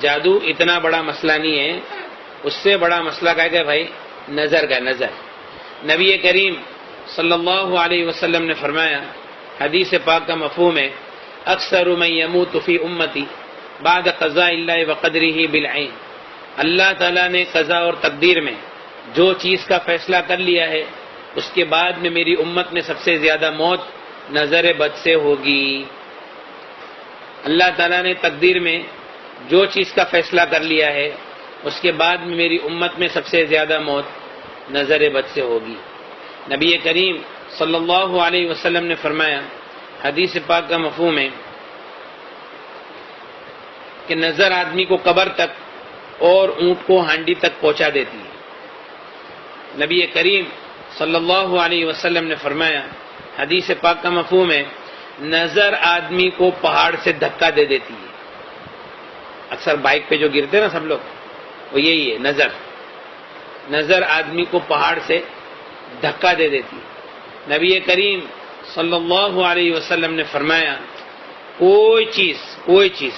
جادو اتنا بڑا مسئلہ نہیں ہے، اس سے بڑا مسئلہ کیا ہے بھائی؟ نظر کا نظر۔ نبی کریم صلی اللہ علیہ وسلم نے فرمایا، حدیث پاک کا مفہوم ہے، اکثر من یموت فی امتی بعد قضاء اللہ وقدرہ بالعین، اللہ تعالیٰ نے قضا اور تقدیر میں جو چیز کا فیصلہ کر لیا ہے اس کے بعد میں میری امت میں سب سے زیادہ موت نظر بد سے ہوگی۔ اللہ تعالیٰ نے تقدیر میں جو چیز کا فیصلہ کر لیا ہے اس کے بعد میں میری امت میں سب سے زیادہ موت نظر بد سے ہوگی۔ نبی کریم صلی اللہ علیہ وسلم نے فرمایا، حدیث پاک کا مفہوم ہے کہ نظر آدمی کو قبر تک اور اونٹ کو ہانڈی تک پہنچا دیتی ہے۔ نبی کریم صلی اللہ علیہ وسلم نے فرمایا، حدیث پاک کا مفہوم ہے، نظر آدمی کو پہاڑ سے دھکا دے دیتی ہے۔ اکثر بائک پہ جو گرتے ہیں نا سب لوگ، وہ یہی ہے، نظر آدمی کو پہاڑ سے دھکا دے دیتی ہے۔ نبی کریم صلی اللہ علیہ وسلم نے فرمایا، کوئی چیز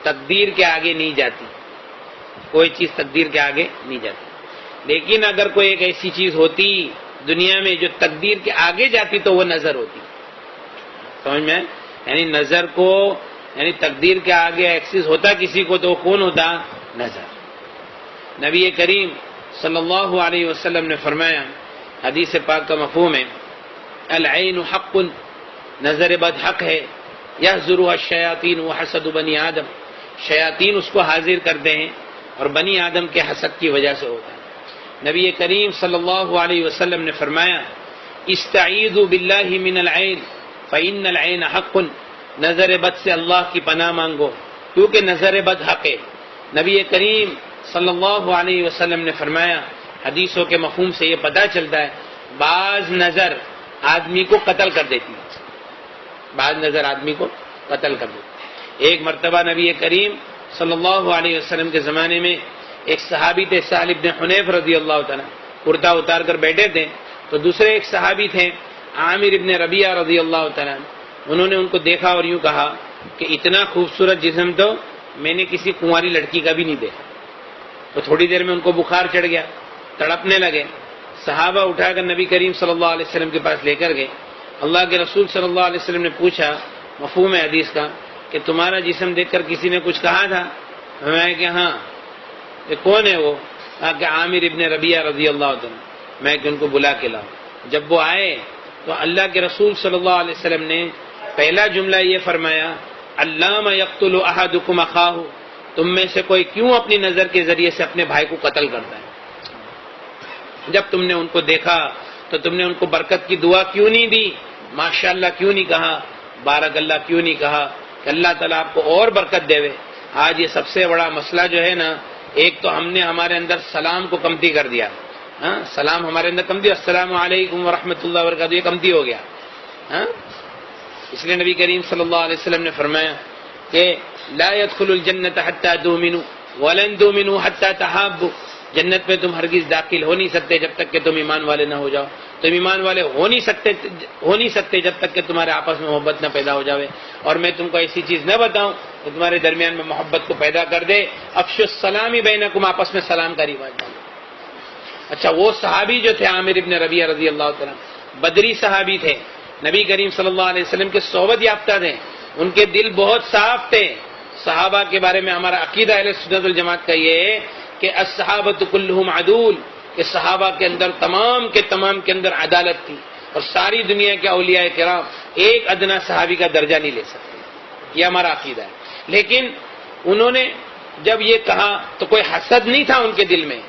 تقدیر کے آگے نہیں جاتی، کوئی چیز تقدیر کے آگے نہیں جاتی، لیکن اگر کوئی ایک ایسی چیز ہوتی دنیا میں جو تقدیر کے آگے جاتی تو وہ نظر ہوتی۔ سمجھ میں؟ یعنی نظر کو، یعنی تقدیر کے آگے ایکسس ہوتا کسی کو تو کون ہوتا؟ نظر۔ نبی کریم صلی اللہ علیہ وسلم نے فرمایا، حدیث پاک کا مفہوم ہے، العین حق، نظر بد حق ہے، یحضرها الشیاطین وحسد بنی آدم، شیاطین اس کو حاضر کرتے ہیں اور بنی آدم کے حسد کی وجہ سے ہوتا ہے۔ نبی کریم صلی اللہ علیہ وسلم نے فرمایا، استعیذوا باللہ من العین فإن العین حق، نظر بد سے اللہ کی پناہ مانگو کیونکہ نظر بد حق ہے۔ نبی کریم صلی اللہ علیہ وسلم نے فرمایا، حدیثوں کے مفہوم سے یہ پتہ چلتا ہے، بعض نظر آدمی کو قتل کر دیتی ہے، بعض نظر آدمی کو قتل کر دیتی ہے۔ ایک مرتبہ نبی کریم صلی اللہ علیہ وسلم کے زمانے میں ایک صحابی تھے، سہل بن حنیف رضی اللہ تعالیٰ، کرتا اتار کر بیٹھے تھے، تو دوسرے ایک صحابی تھے عامر ابن ربیعہ رضی اللہ تعالیٰ، انہوں نے ان کو دیکھا اور یوں کہا کہ اتنا خوبصورت جسم تو میں نے کسی کنواری لڑکی کا بھی نہیں دیکھا۔ تو تھوڑی دیر میں ان کو بخار چڑھ گیا، تڑپنے لگے، صحابہ اٹھا کر نبی کریم صلی اللہ علیہ وسلم کے پاس لے کر گئے۔ اللہ کے رسول صلی اللہ علیہ وسلم نے پوچھا، مفہوم ہے حدیث کا، کہ تمہارا جسم دیکھ کر کسی نے کچھ کہا تھا؟ میں کہ ہاں۔ کہ کون ہے وہ؟ کہا کہ عامر ابن ربیعہ رضی اللہ عنہ۔ میں کہ ان کو بلا کے لاؤ۔ جب وہ آئے تو اللہ کے رسول صلی اللہ علیہ وسلم نے پہلا جملہ یہ فرمایا، علامہ یقتل احدکم اخاہ، تم میں سے کوئی کیوں اپنی نظر کے ذریعے سے اپنے بھائی کو قتل کرتا ہے؟ جب تم نے ان کو دیکھا تو تم نے ان کو برکت کی دعا کیوں نہیں دی؟ ماشاءاللہ کیوں نہیں کہا؟ بارک اللہ کیوں نہیں کہا کہ اللہ تعالیٰ آپ کو اور برکت دے؟ آج یہ سب سے بڑا مسئلہ جو ہے نا، ایک تو ہم نے ہمارے اندر سلام کو کمتی کر دیا، سلام ہمارے اندر کم دیا، السلام علیکم ورحمۃ اللہ وبرکاتہ، یہ کمتی ہو گیا۔ اس لیے نبی کریم صلی اللہ علیہ وسلم نے فرمایا کہ لا يدخل الجنت حتى تؤمنوا ولن تؤمنوا حتى تحابوا، جنت میں تم ہرگز داخل ہو نہیں سکتے جب تک کہ تم ایمان والے نہ ہو جاؤ، تم ایمان والے ہو نہیں سکتے جب تک کہ تمہارے آپس میں محبت نہ پیدا ہو جاوے، اور میں تم کو ایسی چیز نہ بتاؤں کہ تمہارے درمیان میں محبت کو پیدا کر دے، افشوا السلام بینکم، آپس میں سلام کا رواج ڈالو۔ اچھا، وہ صحابی جو تھے عامر ابن ربیعہ رضی اللہ تعالیٰ، بدری صحابی تھے، نبی کریم صلی اللہ علیہ وسلم کے صحبت یافتہ تھے، ان کے دل بہت صاف تھے۔ صحابہ کے بارے میں ہمارا عقیدہ اہل سنت والجماعت کا یہ ہے کہ الصحابۃ کلھم عدول، کہ صحابہ کے اندر تمام کے اندر عدالت تھی، اور ساری دنیا کے اولیاء کرام ایک ادنا صحابی کا درجہ نہیں لے سکتے، یہ ہمارا عقیدہ ہے۔ لیکن انہوں نے جب یہ کہا تو کوئی حسد نہیں تھا ان کے دل میں،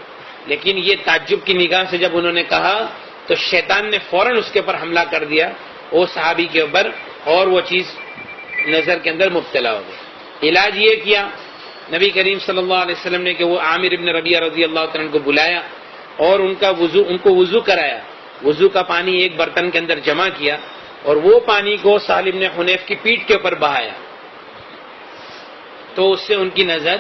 لیکن یہ تعجب کی نگاہ سے جب انہوں نے کہا تو شیطان نے فوراً اس کے اوپر حملہ کر دیا، وہ صحابی کے اوپر، اور وہ چیز نظر کے اندر مبتلا ہو گئی۔ علاج یہ کیا نبی کریم صلی اللہ علیہ وسلم نے کہ وہ عامر ابن ربیعہ رضی اللہ عنہ کو بلایا اور ان کو وضو کرایا، وضو کا پانی ایک برتن کے اندر جمع کیا، اور وہ پانی کو سہل بن حنیف کی پیٹھ کے اوپر بہایا، تو اس سے ان کی نظر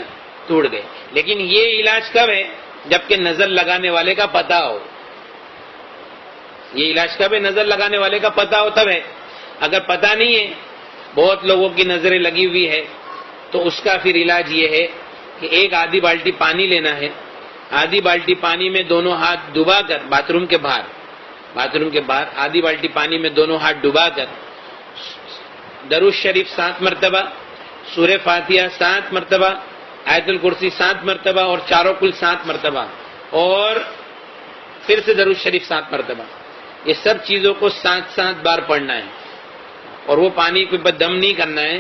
ٹوٹ گئی۔ لیکن یہ علاج کب ہے؟ جبکہ نظر لگانے والے کا پتہ ہو۔ یہ علاج کب ہے؟ نظر لگانے والے کا پتہ ہو تب ہے۔ اگر پتہ نہیں ہے، بہت لوگوں کی نظریں لگی ہوئی ہے، تو اس کا پھر علاج یہ ہے کہ ایک آدھی بالٹی پانی لینا ہے، آدھی بالٹی پانی میں دونوں ہاتھ ڈبا کر باتھ روم کے باہر آدھی بالٹی پانی میں دونوں ہاتھ ڈبا کر درود شریف 7 مرتبہ، سورہ فاتحہ 7 مرتبہ، آیت الکرسی 7 مرتبہ اور چاروں کل 7 مرتبہ، اور پھر سے درود شریف 7 مرتبہ، یہ سب چیزوں کو 7 بار پڑھنا ہے، اور وہ پانی کے اوپر دم نہیں کرنا ہے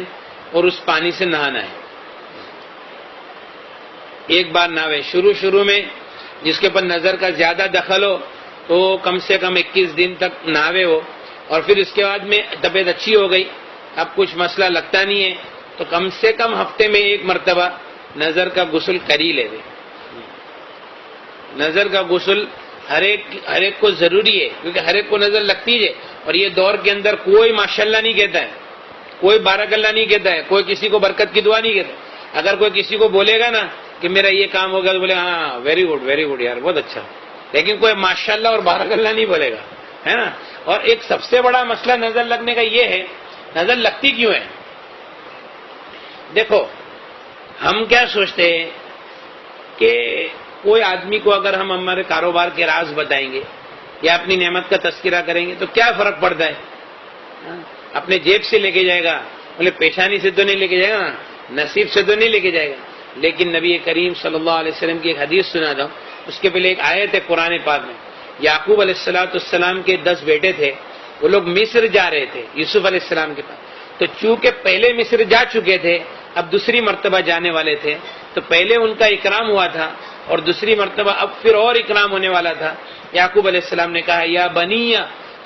اور اس پانی سے نہانا ہے۔ ایک بار نہاوے، شروع میں جس کے اوپر نظر کا زیادہ دخل ہو تو کم سے کم 21 دن تک نہاوے ہو، اور پھر اس کے بعد میں طبیعت اچھی ہو گئی، اب کچھ مسئلہ لگتا نہیں ہے تو کم سے کم ہفتے میں 1 مرتبہ نظر کا غسل کر ہی لے دے۔ نظر کا غسل ہر ایک کو ضروری ہے، کیونکہ ہر ایک کو نظر لگتی ہے، اور یہ دور کے اندر کوئی ماشاءاللہ نہیں کہتا ہے، کوئی بارک اللہ نہیں کہتا ہے، کوئی کسی کو برکت کی دعا نہیں کہتا۔ اگر کوئی کسی کو بولے گا نا کہ میرا یہ کام ہو گیا تو بولے ہاں ویری گڈ یار، بہت اچھا، لیکن کوئی ماشاءاللہ اور بارک اللہ نہیں بولے گا، ہے نا۔ اور ایک سب سے بڑا مسئلہ نظر لگنے کا یہ ہے، نظر لگتی کیوں ہے؟ دیکھو، ہم کیا سوچتے ہیں کہ کوئی آدمی کو اگر ہم ہمارے کاروبار کے راز بتائیں گے یا اپنی نعمت کا تذکرہ کریں گے تو کیا فرق پڑتا ہے؟ اپنے جیب سے لے کے جائے گا، بولے پیشانی سے تو نہیں لے کے جائے گا، نصیب سے تو نہیں لے کے جائے گا۔ لیکن نبی کریم صلی اللہ علیہ وسلم کی ایک حدیث سنا دو، اس کے پہلے ایک آیت ہے قرآن پاک میں۔ یعقوب علیہ السلام کے 10 بیٹے تھے، وہ لوگ مصر جا رہے تھے یوسف علیہ السلام کے پاس، تو چونکہ پہلے مصر جا چکے تھے، اب دوسری مرتبہ جانے والے تھے، تو پہلے ان کا اکرام ہوا تھا اور دوسری مرتبہ اب پھر اور اکرام ہونے والا تھا۔ یعقوب علیہ السلام نے کہا یا بنی،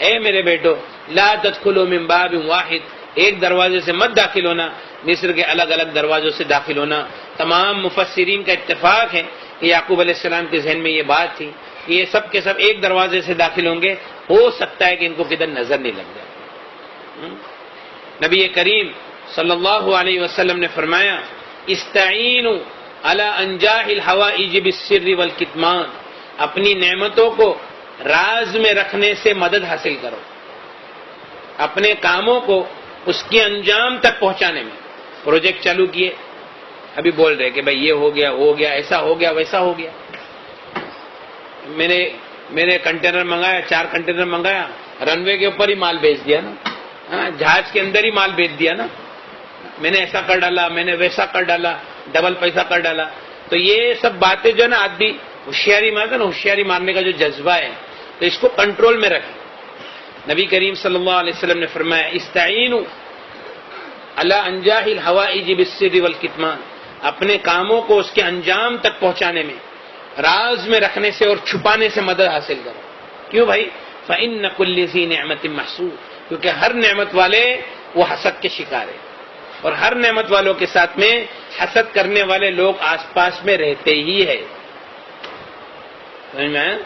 اے میرے بیٹو، لا تدخلوا من باب واحد، ایک دروازے سے مت داخل ہونا، مصر کے الگ الگ دروازوں سے داخل ہونا۔ تمام مفسرین کا اتفاق ہے کہ یعقوب علیہ السلام کے ذہن میں یہ بات تھی کہ یہ سب کے سب ایک دروازے سے داخل ہوں گے، ہو سکتا ہے کہ ان کو کدھر نظر نہیں لگ جائے۔ نبی کریم صلی اللہ علیہ وسلم نے فرمایا استعینوا علی انجاح الحوائج بالسر والکتمان، اپنی نعمتوں کو راز میں رکھنے سے مدد حاصل کرو، اپنے کاموں کو اس کے انجام تک پہنچانے میں۔ پروجیکٹ چالو کیے، ابھی بول رہے کہ بھائی یہ ہو گیا، ایسا ہو گیا، ویسا ہو گیا۔ میں نے کنٹینر منگایا، 4 کنٹینر منگایا، رن وے کے اوپر ہی مال بیچ دیا نا، جہاز کے اندر ہی مال بیچ دیا نا، میں نے ایسا کر ڈالا، میں نے ویسا کر ڈالا، ڈبل پیسہ کر ڈالا۔ تو یہ سب باتیں جو ہے نا، آدمی ہوشیاری مارتا نا، ہوشیاری مارنے کا جو جذبہ ہے، تو اس کو کنٹرول میں رکھیں۔ نبی کریم صلی اللہ علیہ وسلم نے فرمایا استعینوا علی انجاح الحوائج بالسر والکتمان، اپنے کاموں کو اس کے انجام تک پہنچانے میں، راز میں رکھنے سے اور چھپانے سے مدد حاصل کرو۔ کیوں بھائی؟ فإن كل ذی نعمت محسود، کیونکہ ہر نعمت والے وہ حسد کے شکار ہے، اور ہر نعمت والوں کے ساتھ میں حسد کرنے والے لوگ آس پاس میں رہتے ہی ہے۔ سمجھ میں آیا؟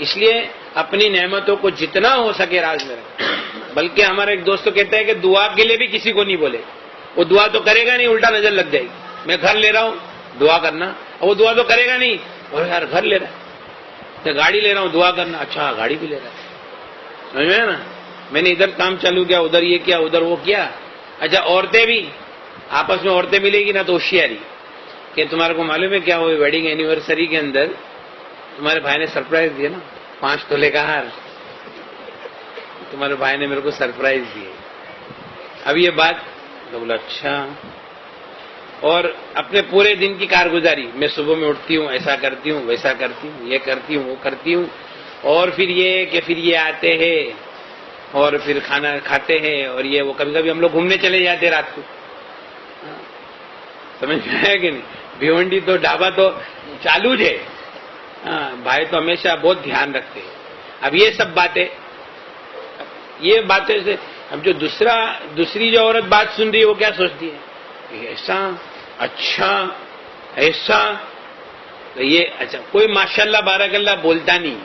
اس لیے اپنی نعمتوں کو جتنا ہو سکے راز میں رکھیں۔ بلکہ ہمارا ایک دوست کہتا ہے کہ دعا کے لیے بھی کسی کو نہیں بولے، وہ دعا تو کرے گا نہیں، الٹا نظر لگ جائے گی۔ میں گھر لے رہا ہوں، دعا کرنا، اور وہ دعا تو کرے گا نہیں، اور یار گھر لے رہا ہے، میں گاڑی لے رہا ہوں، دعا کرنا، اچھا گاڑی بھی لے رہا ہے۔ سمجھ میں نا؟ میں نے ادھر کام چالو کیا، ادھر یہ کیا، ادھر وہ کیا۔ اچھا عورتیں بھی آپس میں عورتیں ملے گی نا تو ہوشیاری کہ تمہارے کو معلوم ہے کیا ہوئی ویڈنگ اینیورسری کے اندر تمہارے بھائی نے سرپرائز دیا نا، 5 تولے کا ہار، تمہارے بھائی نے میرے کو سرپرائز دیے۔ اب یہ بات تو بولا اچھا، اور اپنے پورے دن کی کارگزاری، میں صبح میں اٹھتی ہوں، ایسا کرتی ہوں، ویسا کرتی ہوں، یہ کرتی ہوں، وہ کرتی ہوں، اور پھر یہ آتے ہیں اور پھر کھانا کھاتے ہیں، اور یہ وہ کبھی کبھی ہم لوگ گھومنے چلے جاتے رات کو۔ سمجھ میں آیا کہ نہیں؟ بھیونڈی تو ڈھابا تو چالو ہے، بھائی تو ہمیشہ بہت دھیان رکھتے ہیں۔ اب یہ سب باتیں سے اب جو دوسری جو عورت بات سن رہی ہے وہ کیا سوچتی ہے کہ ایسا، اچھا ایسا، تو یہ اچھا کوئی ماشاءاللہ بارک اللہ بولتا نہیں۔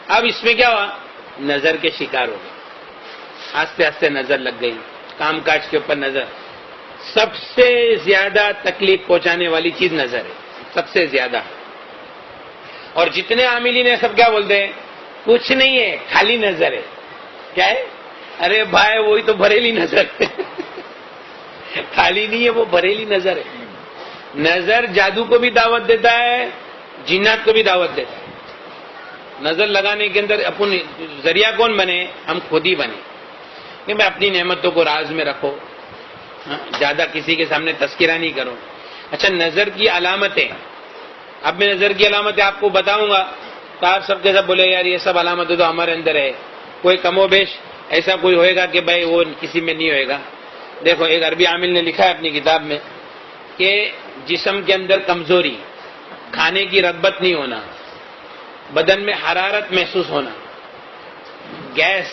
اب اس میں کیا ہوا؟ نظر کے شکار ہو گئے، آستے آستے نظر لگ گئی، کام کاج کے اوپر نظر۔ سب سے زیادہ تکلیف پہنچانے والی چیز نظر ہے، سب سے زیادہ۔ اور جتنے عاملین ہیں سب کیا بولتے ہیں؟ کچھ نہیں ہے، خالی نظر ہے۔ کیا ہے؟ ارے بھائی وہی تو بریلی نظر ہے، خالی نہیں ہے، وہ بریلی نظر ہے۔ نظر جادو کو بھی دعوت دیتا ہے، جنات کو بھی دعوت دیتا ہے۔ نظر لگانے کے اندر اپن ذریعہ کون بنے؟ ہم خود ہی بنے کہ بھائی اپنی نعمتوں کو راز میں رکھو، زیادہ کسی کے سامنے تذکرہ نہیں کرو۔ اچھا، نظر کی علامتیں، اب میں نظر کی علامتیں آپ کو بتاؤں گا تو آپ سب کے سب بولے یار یہ سب علامتیں تو ہمارے اندر ہے، کوئی کم و بیش ایسا کوئی ہوئے گا کہ بھائی وہ کسی میں نہیں ہوئے گا۔ دیکھو، ایک عربی عامل نے لکھا ہے اپنی کتاب میں کہ جسم کے اندر کمزوری، کھانے کی رغبت نہیں ہونا، بدن میں حرارت محسوس ہونا، گیس،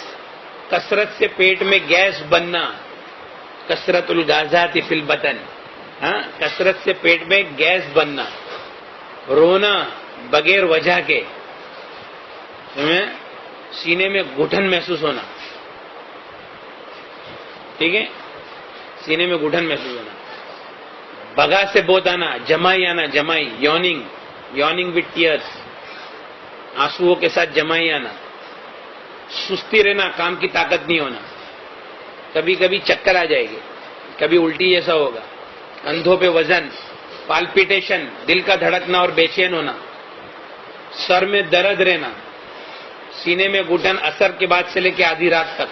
کثرت سے پیٹ میں گیس بننا، کثرت الغازات فی البطن، کثرت سے پیٹ میں گیس بننا، رونا بغیر وجہ کے، سینے میں گھٹن محسوس ہونا، ٹھیک ہے، سینے میں گھٹن محسوس ہونا، بگا سے بوت آنا، جمائی آنا، جمائی، یوننگ وتھ ٹیئرس، آنسوؤں کے ساتھ جمائی آنا، سستی رہنا، کام کی طاقت نہیں ہونا، کبھی کبھی چکر آ جائے گی، کبھی الٹی جیسا ہوگا، کندھوں پہ وزن، پالپیٹیشن، دل کا دھڑکنا اور بے چین ہونا، سر میں درد رہنا، سینے میں گھٹن اثر کے بعد سے لے کے آدھی رات تک،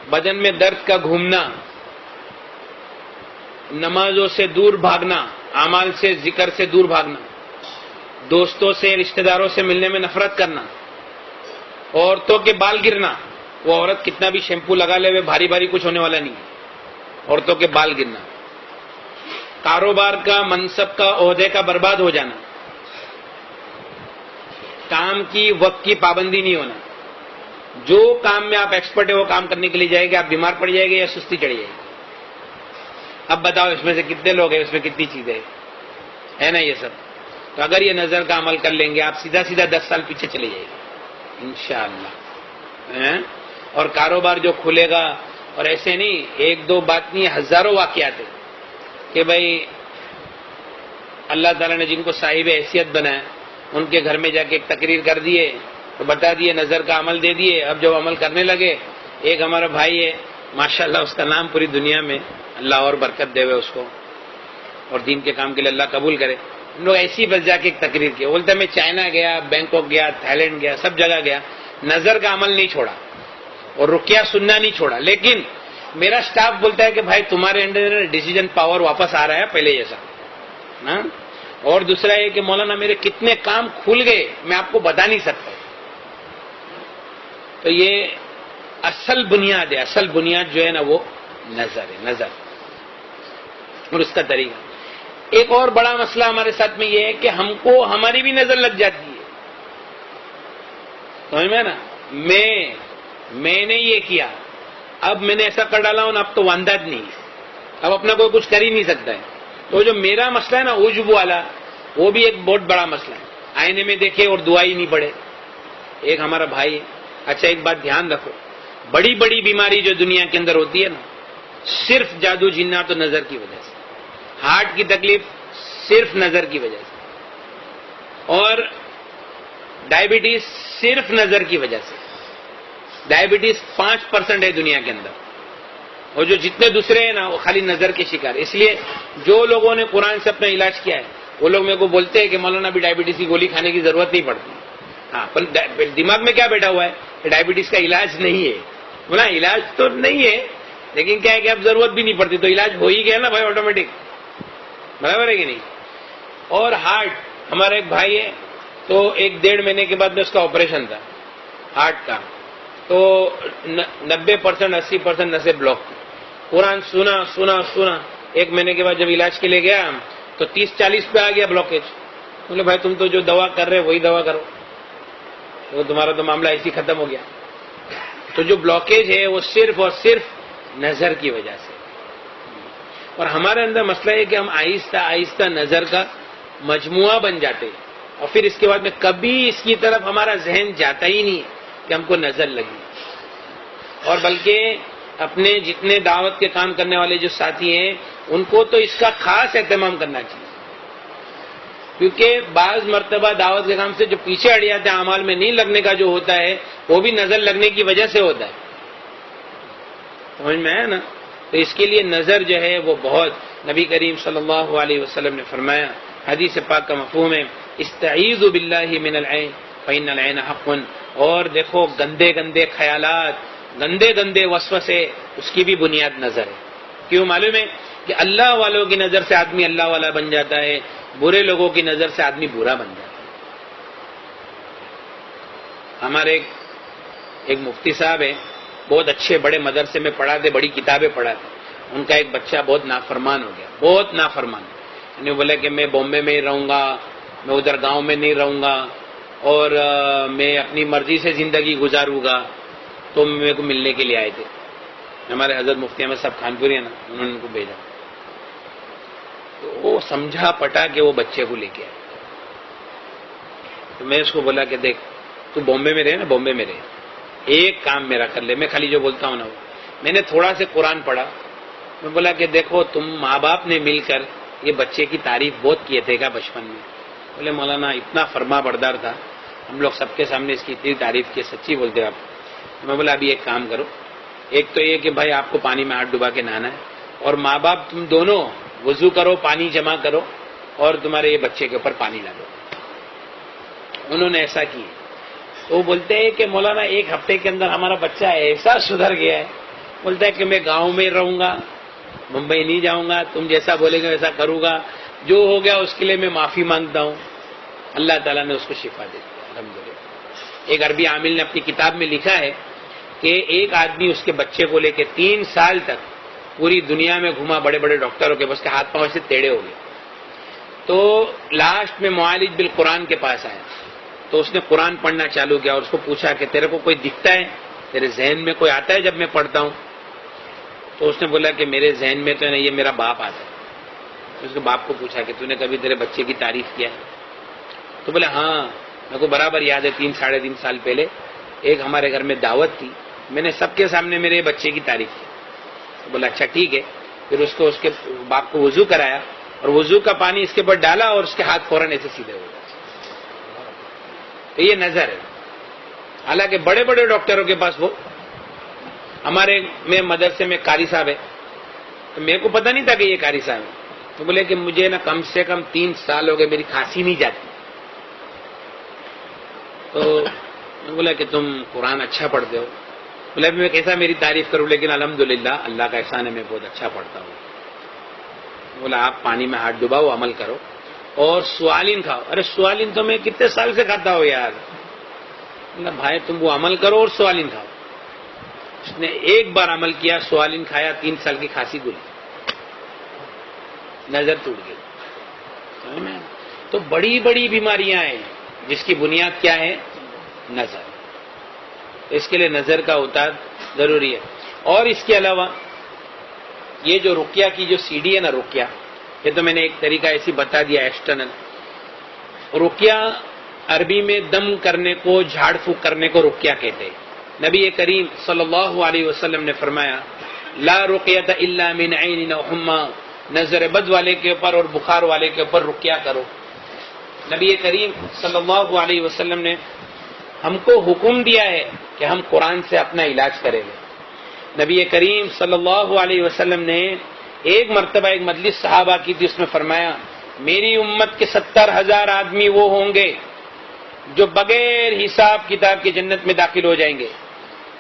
بدن میں درد کا گھومنا، نمازوں سے دور بھاگنا، اعمال سے، ذکر سے دور بھاگنا، دوستوں سے، رشتہ داروں سے ملنے میں نفرت کرنا، عورتوں کے بال گرنا، وہ عورت کتنا بھی شیمپو لگا لے بھاری بھاری کچھ ہونے والا نہیں، عورتوں کے بال گرنا، کاروبار کا، منصب کا، عہدے کا برباد ہو جانا، کام کی، وقت کی پابندی نہیں ہونا، جو کام میں آپ ایکسپرٹ ہے وہ کام کرنے کے لیے جائے گے، آپ بیمار پڑ جائے گے یا سستی چڑھ جائے گی۔ اب بتاؤ اس میں سے کتنے لوگ ہیں، اس میں کتنی چیزیں ہے نا یہ سب۔ تو اگر یہ نظر کا عمل کر لیں گے آپ سیدھا 10 سال پیچھے چلے جائے گے انشاءاللہ۔ اور کاروبار جو کھلے گا، اور ایسے نہیں ایک دو بات نہیں، ہزاروں واقعات ہیں کہ بھائی اللہ تعالیٰ نے جن کو صاحب حیثیت بنایا ان کے گھر میں جا کے ایک تقریر کر دیے تو بتا دیے، نظر کا عمل دے دیے، اب جب عمل کرنے لگے، ایک ہمارا بھائی ہے ماشاءاللہ، اس کا نام پوری دنیا میں، اللہ اور برکت دے اس کو اور دین کے کام کے لیے اللہ قبول کرے۔ ہم لوگ ایسی بس جا کے ایک تقریر کی، بولتا میں چائنا گیا، بینکاک گیا، تھائی لینڈ گیا، سب جگہ گیا، نظر کا عمل نہیں چھوڑا اور رقیہ سننا نہیں چھوڑا، لیکن میرا سٹاف بولتا ہے کہ بھائی تمہارے انڈر ڈیسیجن پاور واپس آ رہا ہے پہلے جیسا۔ اور دوسرا یہ کہ مولانا میرے کتنے کام کھل گئے میں آپ کو بتا نہیں سکتا۔ تو یہ اصل بنیاد ہے، اصل بنیاد جو ہے نا وہ نظر ہے، نظر اور اس کا طریقہ۔ ایک اور بڑا مسئلہ ہمارے ساتھ میں یہ ہے کہ ہم کو ہماری بھی نظر لگ جاتی ہے، سمجھ میں نا، میں نے یہ کیا، اب میں نے ایسا کر ڈالا ہوں، اب تو وانداد نہیں ہے، اب اپنا کوئی کچھ کر ہی نہیں سکتا ہے۔ تو جو میرا مسئلہ ہے نا عجب والا، وہ بھی ایک بہت بڑا مسئلہ ہے، آئینے میں دیکھے اور دعا ہی نہیں پڑے۔ ایک ہمارا بھائی ہے، اچھا ایک بات دھیان رکھو، بڑی بڑی بیماری جو دنیا کے اندر ہوتی ہے نا، صرف جادو جنات و نظر کی وجہ سے، ہارٹ کی تکلیف صرف نظر کی وجہ سے، اور ڈائبٹیز صرف نظر کی وجہ سے۔ ڈائبٹیز 5% ہے دنیا کے اندر، اور جو جتنے دوسرے ہیں نا وہ خالی نظر کے شکار۔ اس لیے جو لوگوں نے قرآن سے اپنا علاج کیا ہے وہ لوگ میرے کو بولتے ہیں کہ مولانا بھی ڈائبٹیز کی گولی کھانے کی ضرورت نہیں پڑتی۔ ہاں، پر دماغ میں کیا بیٹھا ہوا ہے کہ ڈائبٹیز کا علاج نہیں ہے، بولا علاج تو نہیں ہے لیکن کیا ہے کہ اب ضرورت بھی نہیں پڑتی، تو علاج ہو ہی گیا نا بھائی آٹومیٹک، برابر ہے کہ نہیں۔ اور ہارٹ، ہمارا ایک بھائی ہے تو 1-1.5 مہینے کے بعد میں اس کا آپریشن تھا ہارٹ کا، تو 90% 80% نسیں بلاک تھی۔ قرآن سنا 1 مہینے کے بعد جب علاج کے لیے گیا تو 30-40 پہ آ گیا بلاکیج۔ بولے بھائی تم تو جو دوا کر رہے وہی دوا کرو، تو تمہارا تو معاملہ ایسے ہی ختم ہو گیا۔ تو جو بلاکیج ہے وہ صرف اور صرف نظر کی وجہ سے۔ اور ہمارے اندر مسئلہ ہے کہ ہم آہستہ آہستہ نظر کا مجموعہ بن جاتے ہیں، اور پھر اس کے بعد میں کبھی اس کی طرف ہمارا ذہن جاتا ہی نہیں کہ ہم کو نظر لگی۔ اور بلکہ اپنے جتنے دعوت کے کام کرنے والے جو ساتھی ہیں ان کو تو اس کا خاص اہتمام کرنا چاہیے، کیونکہ بعض مرتبہ دعوت کے کام سے جو پیچھے ہٹ جاتے ہیں، اعمال میں نہیں لگنے کا جو ہوتا ہے وہ بھی نظر لگنے کی وجہ سے ہوتا ہے، سمجھ میں ہے نا۔ تو اس کے لیے نظر جو ہے وہ بہت، نبی کریم صلی اللہ علیہ وسلم نے فرمایا، حدیث پاک کا مفہوم ہے استعیذوا باللہ من العین فإن العین حق، اور دیکھو گندے گندے خیالات، گندے گندے وسوسے، اس کی بھی بنیاد نظر ہے۔ کیوں معلوم ہے کہ اللہ والوں کی نظر سے آدمی اللہ والا بن جاتا ہے، برے لوگوں کی نظر سے آدمی برا بن جاتا ہے۔ ہمارے ایک مفتی صاحب ہیں، بہت اچھے بڑے مدرسے میں پڑھاتے، بڑی کتابیں پڑھاتے، ان کا ایک بچہ بہت نافرمان ہو گیا، بہت نافرمان، یعنی بولا کہ میں بامبے میں ہی رہوں گا، میں ادھر گاؤں میں نہیں رہوں گا، اور میں اپنی مرضی سے زندگی گزاروں گا۔ تو میرے کو ملنے کے لیے آئے تھے، ہمارے حضرت مفتی احمد صاحب خانپوری ہیں نا، انہوں نے ان کو بھیجا، تو وہ سمجھا پٹا کہ وہ بچے کو لے کے آئے۔ تو میں اس کو بولا کہ دیکھ تو بامبے میں رہے نا، بامبے میں رہے، ایک کام میرا کر لے، میں خالی جو بولتا ہوں نا، میں نے تھوڑا سے قرآن پڑھا، میں بولا کہ دیکھو تم ماں باپ نے مل کر یہ بچے کی تعریف بہت کیے تھے کیا بچپن میں؟ بولے مولانا اتنا فرما بردار تھا، ہم لوگ سب کے سامنے اس کی اتنی تعریف کی، سچی بولتے آپ؟ میں بولا ابھی ایک کام کرو، ایک تو یہ کہ بھائی آپ کو پانی میں ہاتھ ڈبا کے نہانا ہے، اور ماں باپ تم دونوں وضو کرو، پانی جمع کرو، اور تمہارے یہ بچے کے اوپر پانی ڈالو۔ انہوں نے ایسا کیا، تو وہ بولتے ہیں کہ مولانا ایک ہفتے کے اندر ہمارا بچہ ایسا سدھر گیا ہے، بولتا ہے کہ میں گاؤں میں رہوں گا، ممبئی نہیں جاؤں گا، تم جیسا بولے گے ویسا کروں گا، جو ہو گیا اس کے لیے میں معافی مانگتا ہوں۔ اللہ تعالیٰ نے اس کو شفا دے دیا الحمدللہ۔ ایک عربی عامل نے اپنی کتاب میں لکھا ہے کہ ایک آدمی اس کے بچے کو لے کے 3 سال تک پوری دنیا میں گھوما، بڑے بڑے ڈاکٹروں کے، بس کے ہاتھ پاؤں سے ٹیڑھے ہو گئے، تو لاسٹ میں معالج بالقرآن کے پاس آیا، تو اس نے قرآن پڑھنا چالو کیا، اور اس کو پوچھا کہ تیرے کو کوئی دکھتا ہے، تیرے ذہن میں کوئی آتا ہے جب میں پڑھتا ہوں؟ تو اس نے بولا کہ میرے ذہن میں تو ہے نا یہ میرا باپ آتا ہے۔ اس کے باپ کو پوچھا کہ تو نے کبھی تیرے بچے کی تعریف کیا ہے؟ تو بولے ہاں میرے کو برابر یاد ہے، 3-3.5 سال پہلے ایک ہمارے گھر میں دعوت تھی، میں نے سب کے سامنے میرے بچے کی تعریف کی۔ تو بولا اچھا ٹھیک ہے، پھر اس کے باپ کو وضو کرایا، اور وضو کا پانی اس کے اوپر ڈالا، اور اس کے ہاتھ فوراً ایسے سیدھے ہو گئے۔ تو یہ نظر ہے، حالانکہ بڑے بڑے ڈاکٹروں کے پاس وہ، ہمارے میں مدرسے میں قاری صاحب ہے، تو میرے کو پتہ نہیں تھا کہ یہ قاری صاحب ہے، تو بولے کہ مجھے نا کم سے کم 3 سال ہو گئے میری کھانسی نہیں جاتی، تو میں بولا کہ تم قرآن اچھا پڑھتے ہو، بولا میں کیسا میری تعریف کروں، لیکن الحمدللہ اللہ کا احسان ہے میں بہت اچھا پڑھتا ہوں۔ بولا آپ پانی میں ہاتھ ڈباؤ، عمل کرو، اور سوالین کھاؤ۔ ارے سوالین تو میں کتنے سال سے کھاتا ہوں یار۔ بولا بھائی تم وہ عمل کرو اور سوالین کھاؤ۔ اس نے ایک بار عمل کیا، سوالین کھایا، 3 سال کی کھانسی گلی، نظر ٹوٹ گئی۔ تو بڑی بڑی بیماریاں ہیں جس کی بنیاد کیا ہے؟ نظر۔ اس کے لیے نظر کا اتار ضروری ہے۔ اور اس کے علاوہ یہ جو رقیہ کی جو CD ہے نا، رقیہ، یہ تو میں نے ایک طریقہ ایسی بتا دیا ایکسٹرنل۔ رقیہ عربی میں دم کرنے کو، جھاڑ پھونک کرنے کو رقیہ کہتے ہیں۔ نبی کریم صلی اللہ علیہ وسلم نے فرمایا لا رقیۃ الا من عین او حمى، نظر بد والے کے اوپر اور بخار والے کے اوپر رقیہ کرو۔ نبی کریم صلی اللہ علیہ وسلم نے ہم کو حکم دیا ہے کہ ہم قرآن سے اپنا علاج کریں گے۔ نبی کریم صلی اللہ علیہ وسلم نے ایک مرتبہ ایک مجلس صحابہ کی تھی، اس میں فرمایا میری امت کے 70,000 آدمی وہ ہوں گے جو بغیر حساب کتاب کی جنت میں داخل ہو جائیں گے۔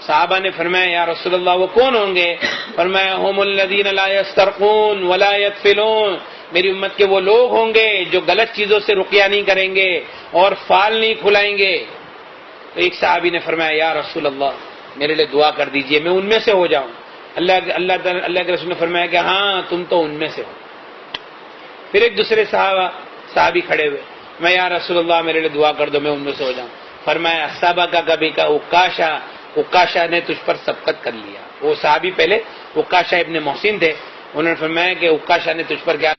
صحابہ نے فرمایا یا رسول اللہ وہ کون ہوں گے؟ فرمایا هم الذین لا یسترقون ولا یتفلون، میری امت کے وہ لوگ ہوں گے جو غلط چیزوں سے رقیہ نہیں کریں گے اور فال نہیں کھلائیں گے۔ تو ایک صحابی نے فرمایا یا رسول اللہ میرے لیے دعا کر دیجئے میں ان میں سے ہو جاؤں۔ اللہ کے رسول نے فرمایا کہ ہاں تم تو ان میں سے ہو۔ پھر ایک دوسرے صحابی کھڑے ہوئے، میں یا رسول اللہ میرے لیے دعا کر دو میں ان میں سے ہو جاؤں۔ فرمایا صحابہ کا کبھی کا عکاشہ نے تجھ پر سبقت کر لیا۔ وہ صحابی پہلے عکاشہ ابن محسن تھے، انہوں نے فرمایا کہ عکاشہ نے تجھ پر کیا